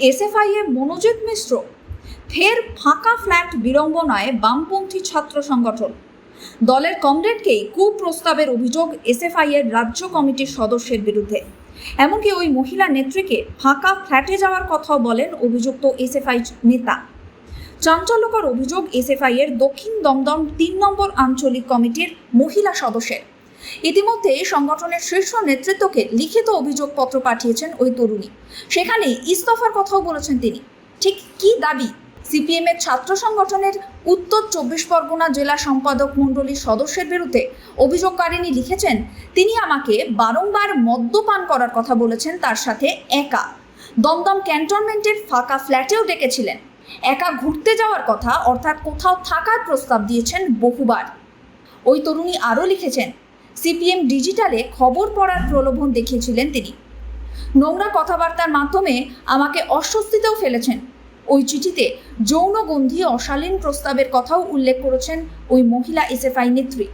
SFI এর মনোজিৎ মিশ্র, ফের ফাঁকা ফ্ল্যাট বিড়ম্বনায় বামপন্থী ছাত্র সংগঠন। দলের কমরেডকেই কুপ্রস্তাবের অভিযোগ এসএফআই এর রাজ্য কমিটির সদস্যের বিরুদ্ধে। এমনকি ওই মহিলা নেত্রীকে ফাঁকা ফ্ল্যাটে যাওয়ার কথাও বলেন অভিযুক্ত এসএফআই নেতা। চাঞ্চল্যকর অভিযোগ এসএফআই এর দক্ষিণ দমদম ৩ নম্বর আঞ্চলিক কমিটির মহিলা সদস্যের। ইতিমধ্যে সংগঠনের শীর্ষ নেতৃত্বকে লিখিত অভিযোগপত্র পাঠিয়েছেন ওই তরুণী। সেখানে ইস্তফার কথাও বলেছেন তিনি। ঠিক কী দাবি? সিপিএম এর ছাত্র সংগঠনের উত্তর ২৪ পরগনা জেলা সম্পাদক মণ্ডলীর সদস্যের বিরুদ্ধে অভিযোগকারিনী লিখেছেন, তিনি আমাকে বারংবার মদ্যপান করার কথা বলেছেন, তার সাথে একা দমদম ক্যান্টনমেন্টের ফাঁকা ফ্ল্যাটেও ডেকেছিলেন। একা ঘুরতে যাওয়ার কথা, অর্থাৎ কোথাও থাকার প্রস্তাব দিয়েছেন বহুবার। ওই তরুণী আরও লিখেছেন, সিপিএম ডিজিটালে খবর পড়ার প্রলোভন দেখিয়েছিলেন তিনি। নোংরা কথাবার্তার মাধ্যমে আমাকে অস্বস্তিতেও ফেলেছেন। ওই চিঠিতে যৌনগন্ধি অশালীন প্রস্তাবের কথাও উল্লেখ করেছেন ওই মহিলা এসএফআই নেত্রী।